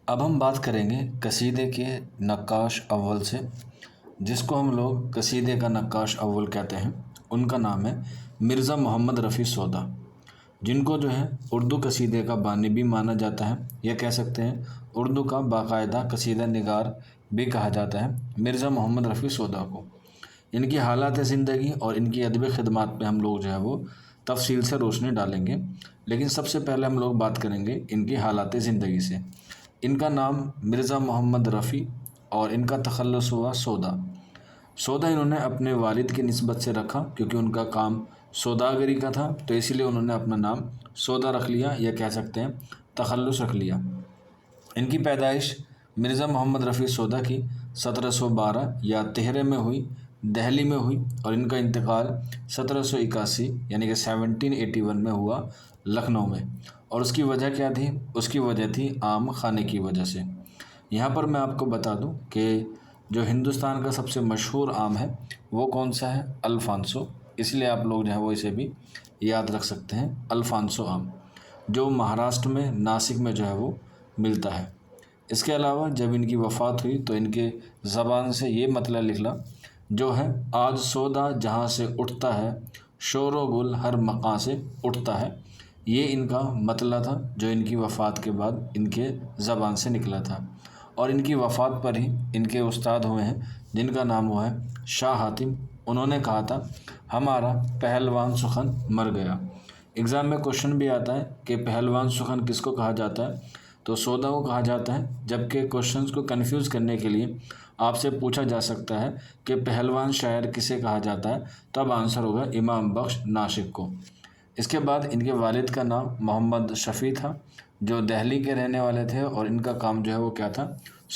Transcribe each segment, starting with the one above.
اب ہم بات کریں گے قصیدے کے نقاش اول سے، جس کو ہم لوگ قصیدے کا نقاش اول کہتے ہیں۔ ان کا نام ہے مرزا محمد رفیع سودا، جن کو جو ہے اردو قصیدے کا بانی بھی مانا جاتا ہے، یا کہہ سکتے ہیں اردو کا باقاعدہ قصیدہ نگار بھی کہا جاتا ہے مرزا محمد رفیع سودا کو۔ ان کی حالات زندگی اور ان کی ادبی خدمات پہ ہم لوگ جو ہے وہ تفصیل سے روشنی ڈالیں گے، لیکن سب سے پہلے ہم لوگ بات کریں گے ان کی حالات زندگی سے۔ ان کا نام مرزا محمد رفیع اور ان کا تخلص ہوا سودا۔ سودا انہوں نے اپنے والد کی نسبت سے رکھا، کیونکہ ان کا کام سوداگری کا تھا، تو اسی لیے انہوں نے اپنا نام سودا رکھ لیا، یا کہہ سکتے ہیں تخلص رکھ لیا۔ ان کی پیدائش مرزا محمد رفیع سودا کی 1712 یا 13 میں ہوئی، دہلی میں ہوئی، اور ان کا انتقال 1781 یعنی کہ 1781 میں ہوا لکھنؤ میں۔ اور اس کی وجہ کیا تھی؟ اس کی وجہ تھی عام خانے کی وجہ سے۔ یہاں پر میں آپ کو بتا دوں کہ جو ہندوستان کا سب سے مشہور آم ہے وہ کون سا ہے؟ الفانسو۔ اس لیے آپ لوگ جو ہے وہ اسے بھی یاد رکھ سکتے ہیں، الفانسو آم، جو مہاراشٹر میں ناسک میں جو ہے وہ ملتا ہے۔ اس کے علاوہ جب ان کی وفات ہوئی تو ان کے زبان سے یہ مطلع نکلا جو ہے آج سودا جہاں سے اٹھتا ہے، شور و گل ہر مقام سے اٹھتا ہے۔ یہ ان کا مطلع تھا جو ان کی وفات کے بعد ان کے زبان سے نکلا تھا۔ اور ان کی وفات پر ہی ان کے استاد ہوئے ہیں جن کا نام ہوا ہے شاہ حاتم۔ انہوں نے کہا تھا ہمارا پہلوان سخن مر گیا۔ ایگزام میں کوشچن بھی آتا ہے کہ پہلوان سخن کس کو کہا جاتا ہے؟ تو سودا کو کہا جاتا ہے، جبکہ کوشچنز کو کنفیوز کرنے کے لیے آپ سے پوچھا جا سکتا ہے کہ پہلوان شاعر کسے کہا جاتا ہے، تب آنسر ہوگا امام بخش ناسک کو۔ اس کے بعد ان کے والد کا نام محمد شفیع تھا، جو دہلی کے رہنے والے تھے، اور ان کا کام جو ہے وہ کیا تھا؟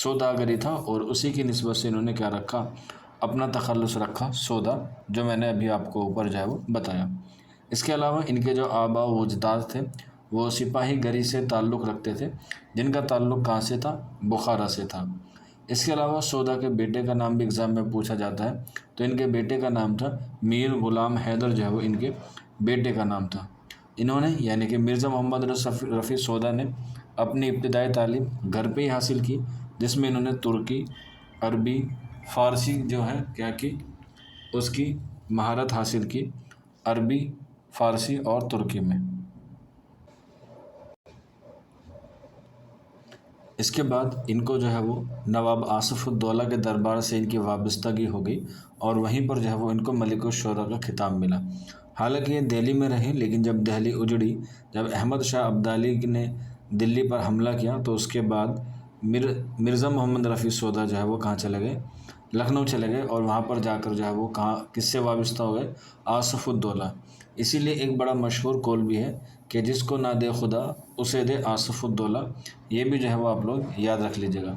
سوداگری تھا، اور اسی کی نسبت سے انہوں نے کیا رکھا؟ اپنا تخلص رکھا سودا، جو میں نے ابھی آپ کو اوپر جو ہے وہ بتایا۔ اس کے علاوہ ان کے جو آبا و اجداد تھے وہ سپاہی گری سے تعلق رکھتے تھے، جن کا تعلق کہاں سے تھا؟ بخارا سے تھا۔ اس کے علاوہ سودا کے بیٹے کا نام بھی ایگزام میں پوچھا جاتا ہے، تو ان کے بیٹے کا نام تھا میر غلام حیدر، جو ہے وہ ان کے بیٹے کا نام تھا۔ انہوں نے یعنی کہ مرزا محمد رفیع سودا نے اپنی ابتدائی تعلیم گھر پہ ہی حاصل کی، جس میں انہوں نے ترکی، عربی، فارسی جو ہے کیا کی؟ اس کی مہارت حاصل کی، عربی، فارسی اور ترکی میں۔ اس کے بعد ان کو جو ہے وہ نواب آصف الدولہ کے دربار سے ان کی وابستگی ہو گئی، اور وہیں پر جو ہے وہ ان کو ملک الشعراء کا خطاب ملا۔ حالانکہ یہ دہلی میں رہے، لیکن جب دہلی اجڑی، جب احمد شاہ ابدالی نے دلی پر حملہ کیا، تو اس کے بعد مرزا محمد رفیع سودا جو ہے وہ کہاں چلے گئے؟ لکھنؤ چلے گئے، اور وہاں پر جا کر جو ہے وہ کس سے وابستہ ہو گئے؟ آصف الدولہ۔ اسی لیے ایک بڑا مشہور قول بھی ہے کہ جس کو نہ دے خدا اسے دے آصف الدولہ۔ یہ بھی جو ہے وہ آپ لوگ یاد رکھ لیجیے گا۔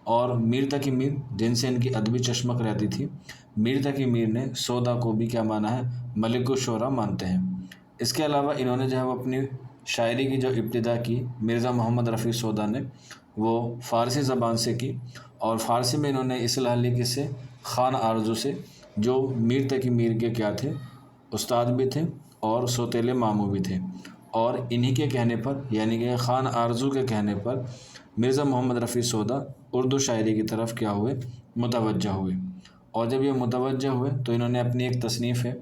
اور میر تقی میر، جن سے ان کی ادبی چشمک رہتی تھی، میر تقی میر نے سودا کو بھی کیا مانا ہے؟ ملک الشعراء مانتے ہیں۔ اس کے علاوہ انہوں نے جو ہے وہ اپنی شاعری کی جو ابتدا کی مرزا محمد رفیع سودا نے، وہ فارسی زبان سے کی، اور فارسی میں انہوں نے اصلاح لی کس سے؟ خان آرزو سے، جو میر تقی میر کے کیا تھے؟ استاد بھی تھے اور سوتیلے ماموں بھی تھے۔ اور انہی کے کہنے پر، یعنی کہ خان آرزو کے کہنے پر، مرزا محمد رفیع سودا اردو شاعری کی طرف کیا ہوئے؟ متوجہ ہوئے۔ اور جب یہ متوجہ ہوئے تو انہوں نے اپنی ایک تصنیف ہے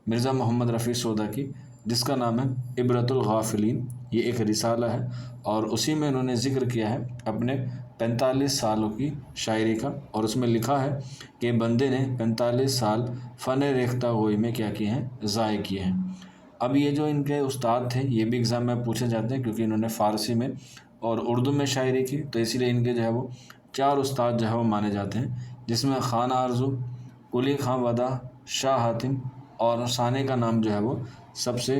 مرزا محمد رفیع سودا کی، جس کا نام ہے عبرۃ الغافلین۔ یہ ایک رسالہ ہے، اور اسی میں انہوں نے ذکر کیا ہے اپنے 45 سالوں کی شاعری کا، اور اس میں لکھا ہے کہ بندے نے 45 سال فن ریختہ گوئی میں کیا کیے ہیں؟ ضائع کیے ہیں۔ اب یہ جو ان کے استاد تھے یہ بھی ایگزام میں پوچھے جاتے ہیں، کیونکہ انہوں نے فارسی میں اور اردو میں شاعری کی، تو اسی لیے ان کے جو ہے وہ 4 استاد جو ہے وہ مانے جاتے ہیں، جس میں خان آرزو، قلی خاں ودا، شاہ حاتم، اور ثانی کا نام جو ہے وہ سب سے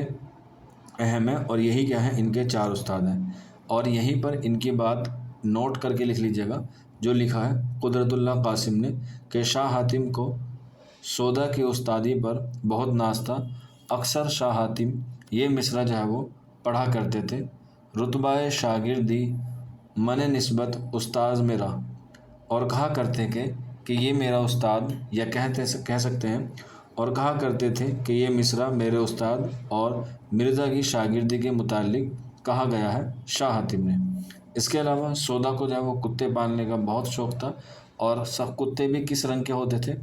اہم ہے، اور یہی کیا ہے؟ ان کے 4 استاد ہیں۔ اور یہیں پر ان کی بات نوٹ کر کے لکھ لیجیے گا، جو لکھا ہے قدرت اللہ قاسم نے، کہ شاہ حاتم کو سودا کی استادی پر بہت ناز تھا۔ اکثر شاہ حاتم یہ مصرع جو ہے وہ پڑھا کرتے تھے، رتبہ شاگردی من نسبت استاذ میرا، اور کہا کرتے کہ یہ میرا استاد، یا کہہ سکتے ہیں اور کہا کرتے تھے کہ یہ مصرع میرے استاد اور مرزا کی شاگردی کے متعلق کہا گیا ہے شاہ حاتم نے۔ اس کے علاوہ سودا کو جو ہے وہ کتے پالنے کا بہت شوق تھا، اور سب کتے بھی کس رنگ کے ہوتے تھے؟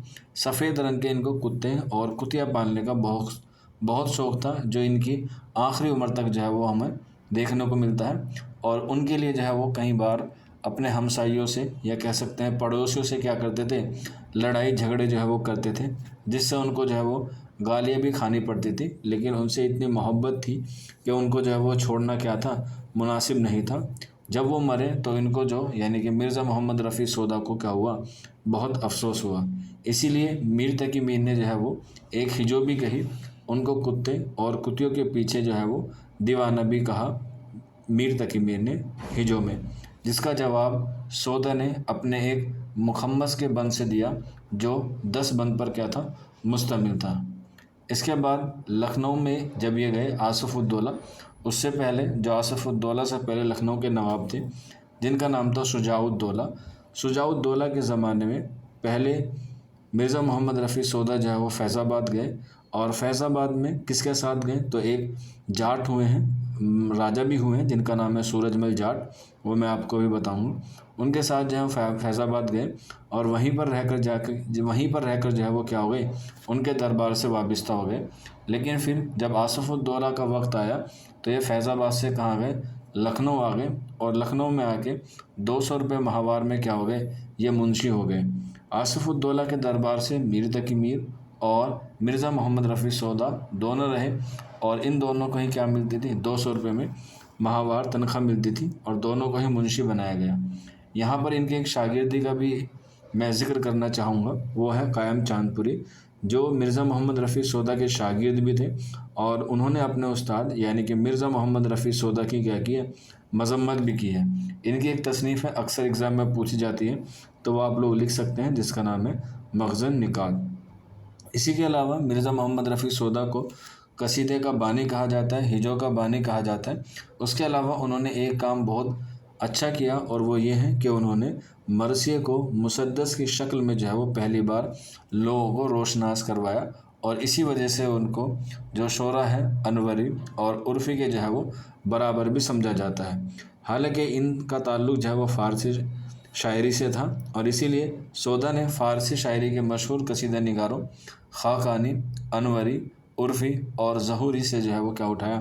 سفید رنگ کے ان کو کتے اور کتیا پالنے کا بہت بہت شوق تھا، جو ان کی آخری عمر تک جو ہے وہ ہمیں دیکھنے کو ملتا ہے۔ اور ان کے لیے جو ہے وہ کئی بار اپنے ہمسائیوں سے یا کہہ سکتے ہیں پڑوسیوں سے کیا کرتے تھے، لڑائی جھگڑے جو ہے وہ کرتے تھے، جس سے ان کو جو ہے وہ گالیاں بھی کھانی پڑتی تھی، لیکن ان سے اتنی محبت تھی کہ ان کو جو ہے وہ چھوڑنا کیا تھا، مناسب نہیں تھا۔ جب وہ مرے تو ان کو جو یعنی کہ مرزا محمد رفیع سودا کو کیا ہوا، بہت افسوس ہوا۔ اسی لیے میر تقی میر نے جو ہے وہ ایک ہجو بھی کہی، ان کو کتے اور کتیوں کے پیچھے جو ہے وہ دیوانہ بھی کہا میر تقی میر نے ہجو میں، جس کا جواب سودا نے اپنے ایک مخمس کے بند سے دیا جو 10 بند پر کیا تھا، مشتمل تھا۔ اس کے بعد لکھنؤ میں جب یہ گئے آصف الدولہ، اس سے پہلے جو آصف الدولہ سے پہلے لکھنؤ کے نواب تھے جن کا نام تھا شجاع الدولہ، شجاع الدولہ کے زمانے میں پہلے مرزا محمد رفیع سودا جو ہے وہ فیض آباد گئے، اور فیض آباد میں کس کے ساتھ گئے تو ایک جاٹ ہوئے ہیں، راجہ بھی ہوئے ہیں جن کا نام ہے سورج مل جاٹ، وہ میں آپ کو بھی بتاؤں گا۔ ان کے ساتھ جو ہے فیض آباد گئے، اور وہیں پر رہ کر جو ہے وہ کیا ہو گئے، ان کے دربار سے وابستہ ہو گئے۔ لیکن پھر جب آصف الدولہ کا وقت آیا تو یہ فیض آباد سے کہاں گئے، لکھنؤ آ گئے، اور لکھنؤ میں آ کے 200 روپے ماہوار میں کیا ہو گئے، یہ منشی ہو گئے۔ آصف الدولہ کے دربار سے میر تقی میر اور مرزا محمد رفیع سودا دونوں رہے، اور ان دونوں کو ہی کیا ملتی تھی، 200 روپے میں ماہوار تنخواہ ملتی تھی، اور دونوں کو ہی منشی بنایا گیا۔ یہاں پر ان کے ایک شاگردی کا بھی میں ذکر کرنا چاہوں گا، وہ ہے قائم چاند پوری، جو مرزا محمد رفیع سودا کے شاگرد بھی تھے، اور انہوں نے اپنے استاد یعنی کہ مرزا محمد رفیع سودا کی کیا کی ہے، مذمت بھی کی ہے۔ ان کی ایک تصنیف ہے، اکثر ایگزام میں پوچھی جاتی ہے، تو وہ آپ لوگ لکھ سکتے ہیں، جس کا نام ہے مخزن نکات۔ اسی کے علاوہ مرزا محمد رفیع سودا کو قصیدے کا بانی کہا جاتا ہے، ہجو کا بانی کہا جاتا ہے۔ اس کے علاوہ انہوں نے ایک کام بہت اچھا کیا، اور وہ یہ ہے کہ انہوں نے مرثیے کو مسدس کی شکل میں جو ہے وہ پہلی بار لوگوں کو روشناس کروایا، اور اسی وجہ سے ان کو جو شعرا ہے انوری اور عرفی کے جو ہے وہ برابر بھی سمجھا جاتا ہے۔ حالانکہ ان کا تعلق جو ہے وہ فارسی شاعری سے تھا، اور اسی لیے سودا نے فارسی شاعری کے مشہور قصیدہ نگاروں خاقانی، انوری، عرفی اور ظہوری سے جو ہے وہ کیا اٹھایا،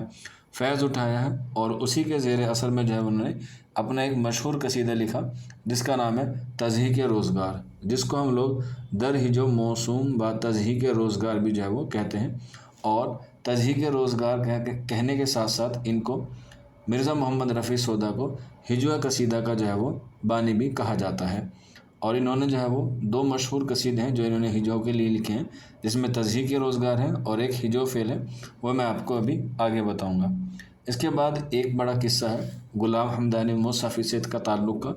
فیض اٹھایا ہے، اور اسی کے زیر اثر میں جو ہے انہوں نے اپنا ایک مشہور قصیدہ لکھا جس کا نام ہے تضحیک روزگار، جس کو ہم لوگ در ہجو موسوم با تضحیک روزگار بھی جو ہے وہ کہتے ہیں۔ اور تضحیک روزگار کہنے کے ساتھ ساتھ ان کو مرزا محمد رفیع سودا کو ہجوہ قصیدہ کا جو ہے وہ بانی بھی کہا جاتا ہے۔ اور انہوں نے جو ہے وہ 2 مشہور قصیدے ہیں جو انہوں نے ہجو کے لیے لکھے ہیں، جس میں تضحیک روزگار ہے اور ایک ہجو فعل ہے، وہ میں آپ کو ابھی آگے بتاؤں گا۔ اس کے بعد ایک بڑا قصہ ہے غلام حمدانی مصحفی سے کا تعلق کا،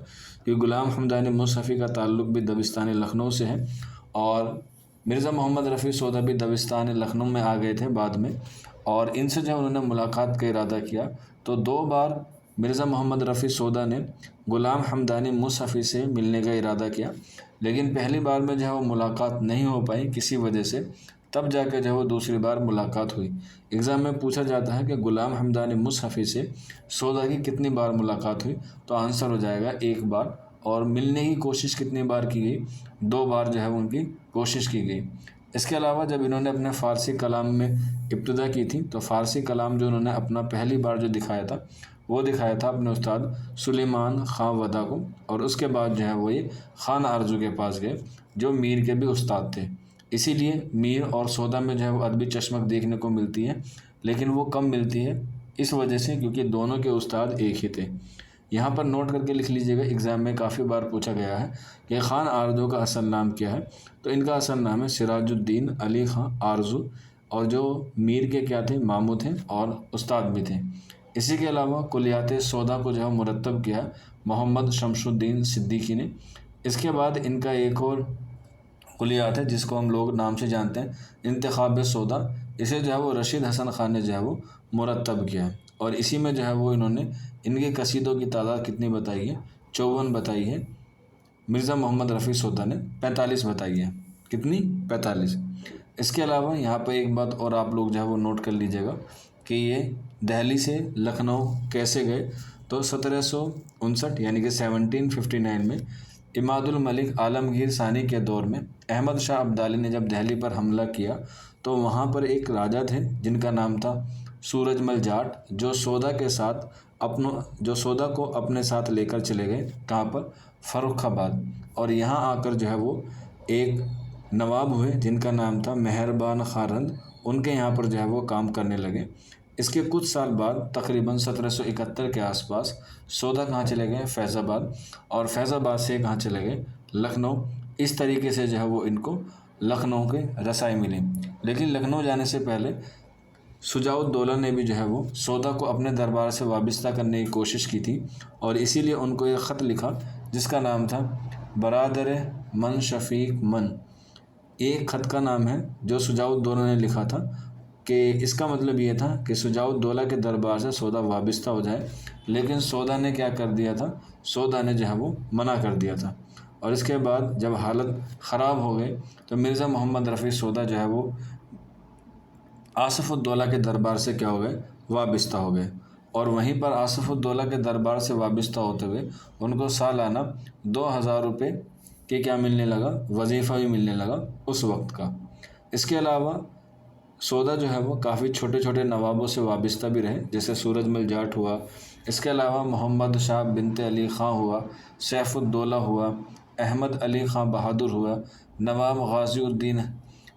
کہ غلام حمدانی مصحفی کا تعلق بھی دبستان لکھنؤ سے ہے، اور مرزا محمد رفیع سودا بھی دبستان لکھنؤ میں آ گئے تھے بعد میں، اور ان سے جو انہوں نے ملاقات کا ارادہ کیا، تو 2 بار مرزا محمد رفیع سودا نے غلام حمدانی مصحفی سے ملنے کا ارادہ کیا، لیکن پہلی بار میں جو ہے وہ ملاقات نہیں ہو پائی کسی وجہ سے، تب جا کے جو ہے وہ دوسری بار ملاقات ہوئی۔ ایگزام میں پوچھا جاتا ہے کہ غلام حمدانی مصحفی سے سودا کی کتنی بار ملاقات ہوئی، تو آنسر ہو جائے گا 1 بار، اور ملنے کی کوشش کتنی بار کی گئی، 2 بار جو ہے ان کی کوشش کی گئی۔ اس کے علاوہ جب انہوں نے اپنے فارسی کلام میں ابتدا کی تھی، تو فارسی کلام جو انہوں نے اپنا پہلی بار جو دکھایا تھا، وہ دکھایا تھا اپنے استاد سلیمان خان ودا کو، اور اس کے بعد جو ہے وہ یہ خان آرزو کے پاس گئے جو میر کے بھی استاد تھے۔ اسی لیے میر اور سودا میں جو ہے وہ ادبی چشمک دیکھنے کو ملتی ہے، لیکن وہ کم ملتی ہے اس وجہ سے کیونکہ دونوں کے استاد ایک ہی تھے۔ یہاں پر نوٹ کر کے لکھ لیجئے گا، ایگزام میں کافی بار پوچھا گیا ہے کہ خان آرزو کا اصل نام کیا ہے، تو ان کا اصل نام ہے سراج الدین علی خان آرزو، اور جو میر کے کیا تھے، ماموں تھے اور استاد بھی تھے۔ اسی کے علاوہ کلیات سودا کو جو ہے مرتب کیا محمد شمس الدین صدیقی نے۔ اس کے بعد ان کا ایک اور کلیات ہے جس کو ہم لوگ نام سے جانتے ہیں انتخاب سودا، اسے جو ہے وہ رشید حسن خان نے جو ہے وہ مرتب کیا ہے، اور اسی میں جو ہے وہ انہوں نے ان کے قصیدوں کی تعداد کتنی بتائی ہے، 54 بتائی ہے۔ مرزا محمد رفیع سودا نے 45 بتائی ہے، کتنی، 45۔ اس کے علاوہ یہاں پہ ایک بات اور آپ لوگ جو ہے وہ نوٹ کر لیجئے گا کہ یہ دہلی سے لکھنؤ کیسے گئے، تو 1759 یعنی کہ 1759 میں عماد الملک عالمگیر ثانی کے دور میں احمد شاہ ابدالی نے جب دہلی پر حملہ کیا تو وہاں پر ایک راجا تھے جن کا نام تھا سورج مل جاٹ، جو سودا کو اپنے ساتھ لے کر چلے گئے کہاں پر، فرخ آباد، اور یہاں آ کر جو ہے وہ ایک نواب ہوئے جن کا نام تھا مہربان خاں رند، ان کے یہاں پر جو ہے وہ کام کرنے لگے۔ اس کے کچھ سال بعد تقریباً 1771 کے آس پاس سودا کہاں چلے گئے، فیض آباد، اور فیض آباد سے کہاں چلے گئے، لکھنؤ۔ اس طریقے سے جو ہے وہ ان کو لکھنؤ کے رسائی ملی، لیکن لکھنؤ جانے سے پہلے شجاع الدولہ نے بھی جو ہے وہ سودا کو اپنے دربار سے وابستہ کرنے کی کوشش کی تھی، اور اسی لیے ان کو ایک خط لکھا جس کا نام تھا برادر من شفیق من۔ ایک خط کا نام ہے جو شجاع الدولہ نے لکھا تھا کہ اس کا مطلب یہ تھا کہ شجاع الدولہ کے دربار سے سودا وابستہ ہو جائے، لیکن سودا نے کیا کر دیا تھا، سودا نے جو ہے وہ منع کر دیا تھا۔ اور اس کے بعد جب حالت خراب ہو گئی تو مرزا محمد رفیع سودا جو ہے وہ آصف الدولہ کے دربار سے کیا ہو گئے، وابستہ ہو گئے، اور وہیں پر آصف الدولہ کے دربار سے وابستہ ہوتے ہوئے ان کو سالانہ 2000 روپے کہ کیا ملنے لگا، وظیفہ بھی ملنے لگا اس وقت کا۔ اس کے علاوہ سودا جو ہے وہ کافی چھوٹے چھوٹے نوابوں سے وابستہ بھی رہے، جیسے سورج مل جاٹ ہوا، اس کے علاوہ محمد شاہ بنت علی خاں ہوا، سیف الدولہ ہوا، احمد علی خاں بہادر ہوا، نواب غازی الدین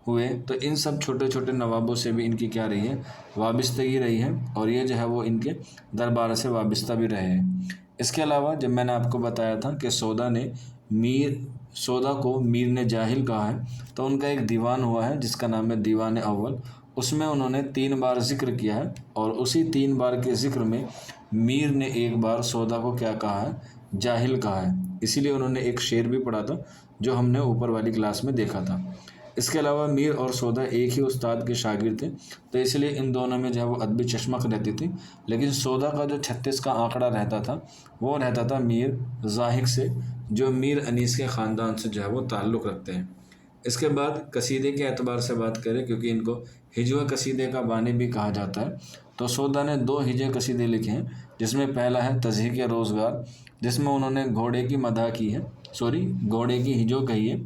ہوئے۔ تو ان سب چھوٹے چھوٹے نوابوں سے بھی ان کی کیا رہی ہے، وابستگی رہی ہے، اور یہ جو ہے وہ ان کے دربار سے وابستہ بھی رہے ہیں۔ اس کے علاوہ جب میں نے آپ کو بتایا تھا کہ سودا کو میر نے جاہل کہا ہے، تو ان کا ایک دیوان ہوا ہے جس کا نام ہے دیوان اول، اس میں انہوں نے 3 بار ذکر کیا ہے، اور اسی 3 بار کے ذکر میں میر نے ایک بار سودا کو کیا کہا ہے، جاہل کہا ہے۔ اسی لیے انہوں نے ایک شعر بھی پڑھا تھا جو ہم نے اوپر والی کلاس میں دیکھا تھا۔ اس کے علاوہ میر اور سودا ایک ہی استاد کے شاگرد تھے، تو اس لیے ان دونوں میں جو ہے وہ ادبی چشمک رہتی تھی، لیکن سودا کا جو 36 کا آنکڑا رہتا تھا وہ رہتا تھا میر زاہد سے، جو میر انیس کے خاندان سے جو ہے وہ تعلق رکھتے ہیں۔ اس کے بعد قصیدے کے اعتبار سے بات کریں، کیونکہ ان کو ہجوہ قصیدے کا بانی بھی کہا جاتا ہے، تو سودا نے 2 ہجوہ قصیدے لکھے ہیں، جس میں پہلا ہے تضحیک روزگار، جس میں انہوں نے گھوڑے کی مدح کی ہے، گھوڑے کی ہجو کہی ہے۔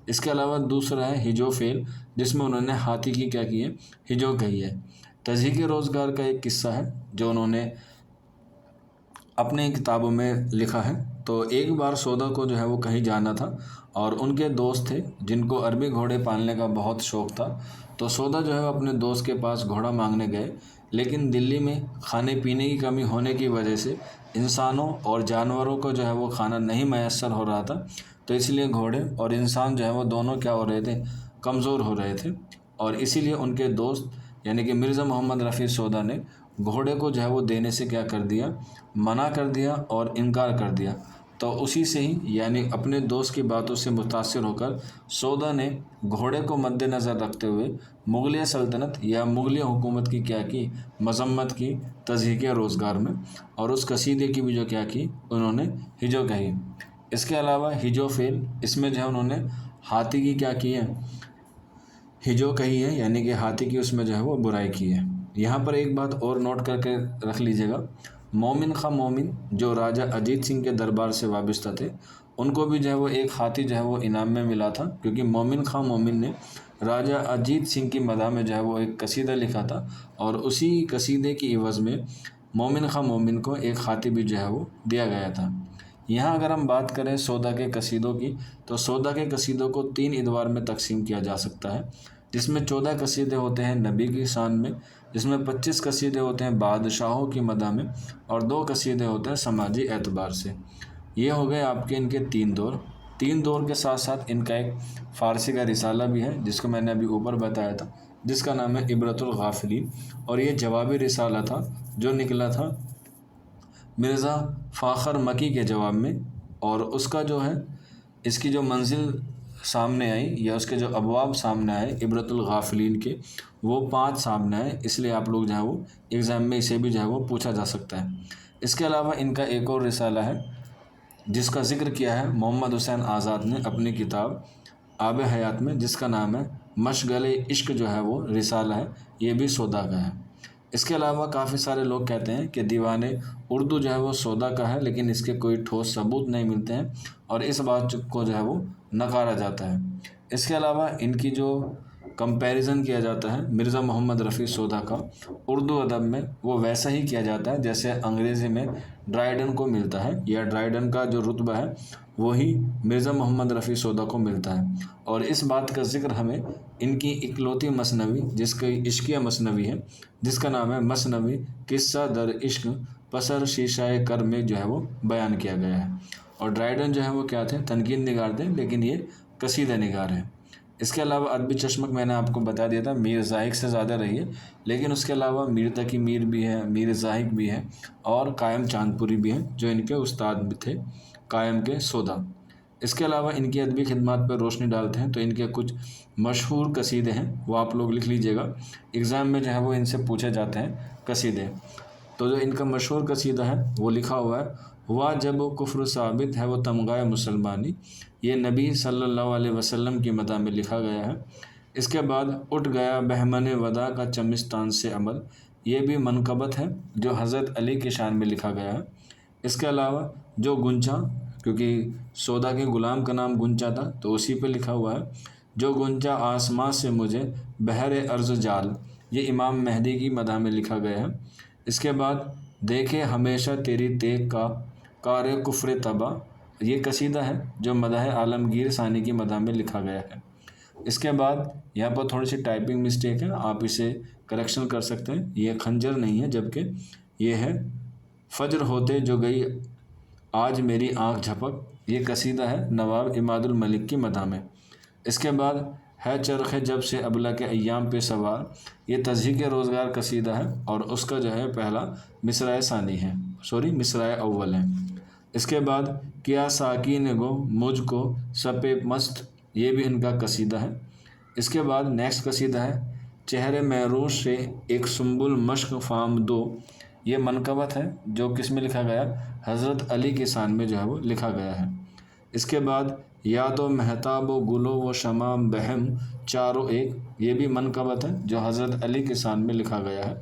اس کے علاوہ دوسرا ہے ہجو فعل، جس میں انہوں نے ہاتھی کی کیا کی ہے، ہجو کہی ہے۔ تضحیک روزگار کا ایک قصہ ہے جو انہوں نے اپنے کتابوں میں لکھا ہے۔ تو ایک بار سودا کو جو ہے وہ کہیں جانا تھا، اور ان کے دوست تھے جن کو عربی گھوڑے پالنے کا بہت شوق تھا، تو سودا جو ہے وہ اپنے دوست کے پاس گھوڑا مانگنے گئے، لیکن دلی میں کھانے پینے کی کمی ہونے کی وجہ سے انسانوں اور جانوروں کو جو ہے وہ کھانا نہیں میسر ہو رہا تھا، تو اس لیے گھوڑے اور انسان جو ہے وہ دونوں کیا ہو رہے تھے، کمزور ہو رہے تھے، اور اسی لیے ان کے دوست یعنی کہ مرزا محمد رفیع سودا نے گھوڑے کو جو ہے وہ دینے سے کیا کر دیا، منع کر دیا اور انکار کر دیا۔ تو اسی سے ہی یعنی اپنے دوست کی باتوں سے متاثر ہو کر سودا نے گھوڑے کو مد نظر رکھتے ہوئے مغلیہ سلطنت یا مغلیہ حکومت کی کیا کی، مذمت کی تضحیک روزگار میں، اور اس قصیدے کی بھی جو کیا کی، انہوں نے ہجو کہی۔ اس کے علاوہ ہجو فعل، اس میں جو ہے انہوں نے ہاتھی کی کیا کی ہے، ہجو کہی ہے، یعنی کہ ہاتھی کی اس میں جو ہے وہ برائی کی ہے۔ یہاں پر ایک بات اور نوٹ کر کے رکھ لیجیے گا، مومن خاں مومن جو راجہ اجیت سنگھ کے دربار سے وابستہ تھے، ان کو بھی جو ہے وہ ایک ہاتھی جو ہے وہ انعام میں ملا تھا، کیونکہ مومن خاں مومن نے راجہ اجیت سنگھ کی مدح میں جو ہے وہ ایک قصیدہ لکھا تھا، اور اسی قصیدے کی عوض میں مومن خاں مومن کو ایک ہاتھی بھی جو ہے وہ دیا گیا تھا۔ یہاں اگر ہم بات کریں سودا کے قصیدوں کی، تو سودا کے قصیدوں کو 3 ادوار میں تقسیم کیا جا سکتا ہے، جس میں 14 قصیدے ہوتے ہیں نبی کی شان میں، جس میں 25 قصیدے ہوتے ہیں بادشاہوں کی مدح میں، اور 2 قصیدے ہوتے ہیں سماجی اعتبار سے۔ یہ ہو گئے آپ کے ان کے 3 دور کے ساتھ ساتھ ان کا ایک فارسی کا رسالہ بھی ہے، جس کو میں نے ابھی اوپر بتایا تھا، جس کا نام ہے عبرت الغافلین، اور یہ جوابی رسالہ تھا جو نکلا تھا مرزا فاخر مکی کے جواب میں، اور اس کا جو ہے اس کی جو منزل سامنے آئی یا اس کے جو ابواب سامنے آئے عبرت الغافلین کے، وہ 5 سامنے آئے، اس لیے آپ لوگ جو ہے وہ ایگزام میں اسے بھی جو ہے وہ پوچھا جا سکتا ہے۔ اس کے علاوہ ان کا ایک اور رسالہ ہے جس کا ذکر کیا ہے محمد حسین آزاد نے اپنی کتاب آب حیات میں، جس کا نام ہے مشغلِ عشق، جو ہے وہ رسالہ ہے، یہ بھی سودا کا ہے۔ اس کے علاوہ کافی سارے لوگ کہتے ہیں کہ دیوان اردو جو ہے وہ سودا کا ہے، لیکن اس کے کوئی ٹھوس ثبوت نہیں ملتے ہیں اور اس بات کو جو ہے وہ نکارا جاتا ہے۔ اس کے علاوہ ان کی جو کمپیریزن کیا جاتا ہے مرزا محمد رفیع سودا کا اردو ادب میں، وہ ویسا ہی کیا جاتا ہے جیسے انگریزی میں ڈرائیڈن کو ملتا ہے، یا ڈرائیڈن کا جو رتبہ ہے وہی مرزا محمد رفیع سودا کو ملتا ہے۔ اور اس بات کا ذکر ہمیں ان کی اکلوتی مثنوی، جس کی عشقیہ مثنوی ہے، جس کا نام ہے مثنوی قصہ در عشق پسر شیشہ کر میں جو ہے وہ بیان کیا گیا ہے۔ اور ڈرائیڈن جو ہے وہ کیا تھے؟ تنقید نگار تھے، لیکن یہ قصیدہ نگار ہیں۔ اس کے علاوہ ادبی چشمک میں نے آپ کو بتا دیا تھا میر زاہق سے زیادہ رہی ہے، لیکن اس کے علاوہ میر تقی میر بھی ہے، میر زاہق بھی ہے، اور قائم چاندپوری بھی ہیں جو ان کے استاد بھی تھے، قائم کے سودا۔ اس کے علاوہ ان کی ادبی خدمات پر روشنی ڈالتے ہیں تو ان کے کچھ مشہور قصیدے ہیں، وہ آپ لوگ لکھ لیجئے گا، ایگزام میں جو ہے وہ ان سے پوچھے جاتے ہیں قصیدے۔ تو جو ان کا مشہور قصیدہ ہے وہ لکھا ہوا ہے، ہوا جب کفر ثابت ہے وہ تمغہ مسلمانی، یہ نبی صلی اللہ علیہ وسلم کی مدح میں لکھا گیا ہے۔ اس کے بعد اٹھ گیا بہمن ودا کا چمستان سے عمل، یہ بھی منقبت ہے جو حضرت علی کی شان میں لکھا گیا ہے۔ اس کے علاوہ جو گنچا، کیونکہ سودا کے غلام کا نام گنچا تھا تو اسی پہ لکھا ہوا ہے، جو گنچا آسماں سے مجھے بحر ارض جال، یہ امام مہدی کی مدح میں لکھا گیا ہے۔ اس کے بعد دیکھے ہمیشہ تیری تیغ کا کار کفر تباہ، یہ قصیدہ ہے جو مدح عالمگیر ثانی کی مدح میں لکھا گیا ہے۔ اس کے بعد یہاں پر تھوڑی سی ٹائپنگ مسٹیک ہے، آپ اسے کریکشن کر سکتے ہیں، یہ خنجر نہیں ہے جبکہ یہ ہے فجر ہوتے جو گئی آج میری آنکھ جھپک، یہ قصیدہ ہے نواب عماد الملک کی مدح میں۔ اس کے بعد ہے چرخ جب سے ابلا کے ایام پہ سوار، یہ تضحیک روزگار قصیدہ ہے اور اس کا جو ہے پہلا مصرع ثانی ہے، مصرع اول ہے۔ اس کے بعد کیا ساکی نے گو مجھ کو سپے مست، یہ بھی ان کا قصیدہ ہے۔ اس کے بعد نیکسٹ قصیدہ ہے چہرے محروش سے ایک سنبل مشق فام دو، یہ منقبت ہے جو کس میں لکھا گیا؟ حضرت علی کی شان میں جو ہے وہ لکھا گیا ہے۔ اس کے بعد یا تو مہتاب و گلو و شمع بہم چاروں ایک، یہ بھی منقبت ہے جو حضرت علی کی شان میں لکھا گیا ہے۔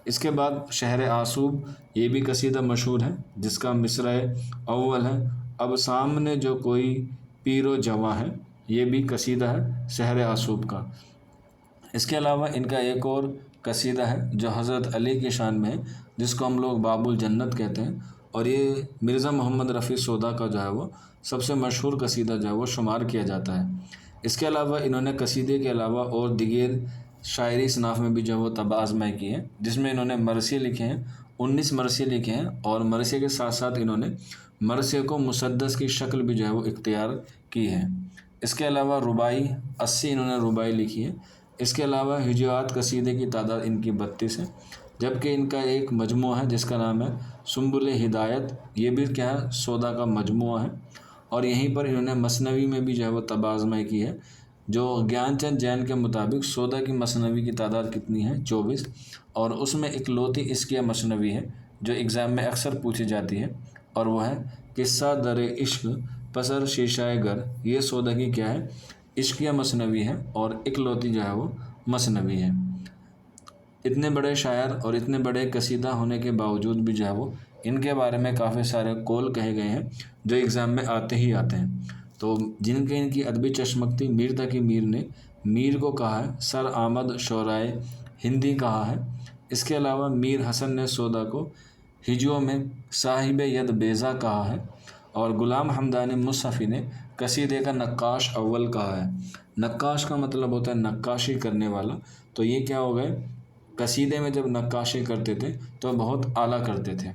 اس کے بعد شہر آسوب، یہ بھی قصیدہ مشہور ہے جس کا مصرع اول ہے اب سامنے جو کوئی پیر و جواں ہے، یہ بھی قصیدہ ہے شہر آسوب کا۔ اس کے علاوہ ان کا ایک اور قصیدہ ہے جو حضرت علی کی شان میں ہے، جس کو ہم لوگ باب الجنت کہتے ہیں، اور یہ مرزا محمد رفیع سودا کا جو ہے وہ سب سے مشہور قصیدہ جو ہے وہ شمار کیا جاتا ہے۔ اس کے علاوہ انہوں نے قصیدے کے علاوہ اور دیگر شاعری اصناف میں بھی جو ہے وہ طبع آزمائی کی ہے، جس میں انہوں نے مرثیے لکھے ہیں، 19 مرثیے لکھے ہیں، اور مرثیے کے ساتھ ساتھ انہوں نے مرثیے کو مسدس کی شکل بھی جو ہے وہ اختیار کی ہے۔ اس کے علاوہ رباعی 80 انہوں نے رباعی لکھی ہے۔ اس کے علاوہ ہجوات قصیدے کی تعداد ان کی 32 ہے، جبکہ ان کا ایک مجموعہ ہے جس کا نام ہے سنبل ہدایت، یہ بھی کیا ہے؟ سودا کا مجموعہ ہے۔ اور یہیں پر انہوں نے مثنوی میں بھی جو ہے وہ طبع آزمائی کی ہے، جو گیان چند جین کے مطابق سودا کی مثنوی کی تعداد کتنی ہے؟ 24، اور اس میں اکلوتی عشقیہ مثنوی ہے جو ایگزام میں اکثر پوچھی جاتی ہے، اور وہ ہے قصہ در عشق پسر شیشہ گر، یہ سودا کی کیا ہے؟ عشقیہ مثنوی ہے اور اکلوتی جو ہے وہ مثنوی ہے۔ اتنے بڑے شاعر اور اتنے بڑے قصیدہ ہونے کے باوجود بھی جو ہے وہ ان کے بارے میں کافی سارے قول کہے گئے ہیں جو ایگزام میں آتے ہی آتے ہیں۔ تو جن کے ان کی ادبی چشمک تھی، میر تقی میر نے میر کو کہا ہے سر آمد شعرائے ہندی کہا ہے۔ اس کے علاوہ میر حسن نے سودا کو ہجووں میں صاحب ید بیضا کہا ہے، اور غلام حمدانی مصحفی نے قصیدے کا نقاش اول کہا ہے۔ نقاش کا مطلب ہوتا ہے نقاشی کرنے والا، تو یہ کیا ہو گئے؟ قصیدے میں جب نقاشی کرتے تھے تو بہت اعلیٰ کرتے تھے۔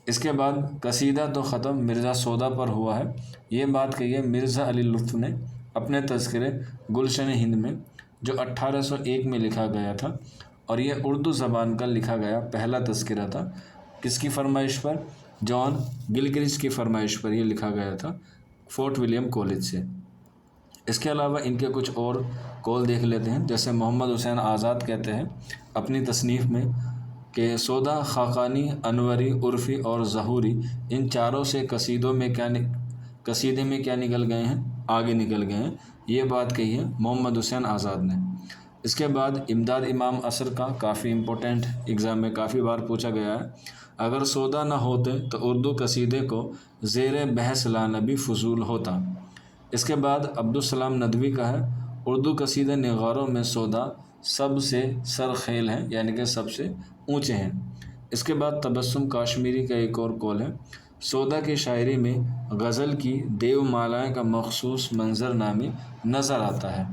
اس کے بعد قصیدہ تو ختم مرزا سودا پر ہوا ہے، یہ بات کہی ہے مرزا علی لطف نے اپنے تذکرے گلشن ہند میں، جو 1801 میں لکھا گیا تھا، اور یہ اردو زبان کا لکھا گیا پہلا تذکرہ تھا۔ کس کی فرمائش پر؟ جان گلکرچ کی فرمائش پر یہ لکھا گیا تھا فورٹ ولیم کالج سے۔ اس کے علاوہ ان کے کچھ اور قول دیکھ لیتے ہیں، جیسے محمد حسین آزاد کہتے ہیں اپنی تصنیف میں کہ سودا خاقانی، انوری، عرفی اور ظہوری، ان چاروں سے قصیدے میں کیا نکل گئے ہیں؟ آگے نکل گئے ہیں، یہ بات کہی ہے محمد حسین آزاد نے۔ اس کے بعد امداد امام عصر کا کافی امپورٹنٹ ایگزام میں کافی بار پوچھا گیا ہے، اگر سودا نہ ہوتے تو اردو قصیدے کو زیر بحث لانا بھی فضول ہوتا۔ اس کے بعد عبدالسلام ندوی کا ہے، اردو قصیدہ نگاروں میں سودا سب سے سرخیل ہے، یعنی کہ سب سے اونچے ہیں۔ اس کے بعد تبسم کاشمیری کا ایک اور قول ہے، سودا کی شاعری میں غزل کی دیو مالائیں کا مخصوص منظر نامی نظر آتا ہے۔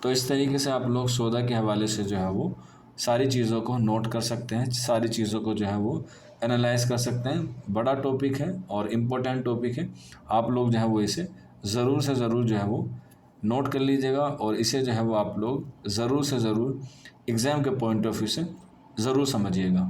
تو اس طریقے سے آپ لوگ سودا کے حوالے سے جو ہے وہ ساری چیزوں کو نوٹ کر سکتے ہیں، ساری چیزوں کو جو ہے وہ انالائز کر سکتے ہیں۔ بڑا ٹاپک ہے اور امپورٹنٹ ٹاپک ہے، آپ لوگ جو ہے وہ اسے ضرور سے ضرور جو ہے وہ نوٹ کر لیجیے گا، اور اسے جو ہے وہ آپ لوگ ضرور سے ضرور ایگزام کے پوائنٹ آف ویو سے ضرور سمجھیے گا۔